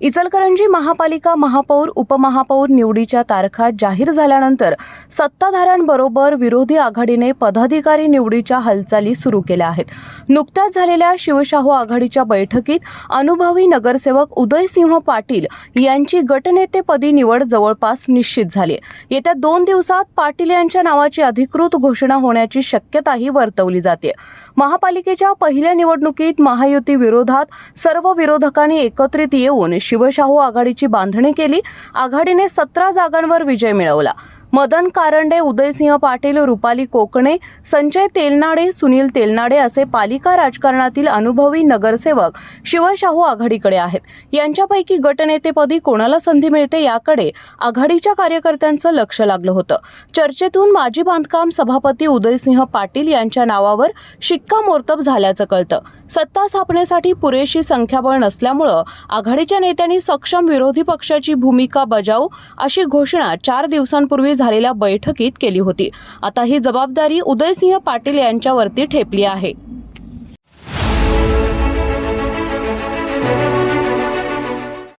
इचलकरंजी महापालिका महापौर उपमहापौर निवडीच्या तारखा जाहीर झाल्यानंतर सत्ताधाऱ्यांबरोबर विरोधी आघाडीने पदाधिकारी निवडीच्या हालचाली सुरू केल्या आहेत. नुकत्याच झालेल्या शिवशाहू आघाडीच्या बैठकीत अनुभवी नगरसेवक उदयसिंह पाटील यांची गटनेतेपदी निवड जवळपास निश्चित झाली. येत्या 2 दिवसात पाटील यांच्या नावाची अधिकृत घोषणा होण्याची शक्यताही वर्तवली जाते. महापालिकेच्या पहिल्या निवडणुकीत महायुती विरोधात सर्व विरोधकांनी एकत्रित येऊन शिवशाहू आघाडीची बांधणी केली. आघाडीने 17 जागांवर विजय मिळवला. मदन कारंडे, उदयसिंह पाटील, रुपाली कोकणे, संजय तेलनाडे, सुनील तेलनाडे असे पालिका राजकारणातील अनुभवी नगरसेवक शिवशाहू आघाडीकडे आहेत. यांच्यापैकी गटनेतेपदी कोणाला संधी मिळते याकडे आघाडीच्या कार्यकर्त्यांचं लक्ष लागलं होतं. चर्चेतून माजी बांधकाम सभापती उदयसिंह पाटील यांच्या नावावर शिक्कामोर्तब झाल्याचं कळतं. सत्ता स्थापनेसाठी पुरेशी संख्याबळ नसल्यामुळं आघाडीच्या नेत्यांनी सक्षम विरोधी पक्षाची भूमिका बजावू अशी घोषणा 4 दिवसांपूर्वी झालेल्या बैठकीत केली होती. आता ही जबाबदारी उदयसिंह पाटील यांच्यावरती ठेपली आहे.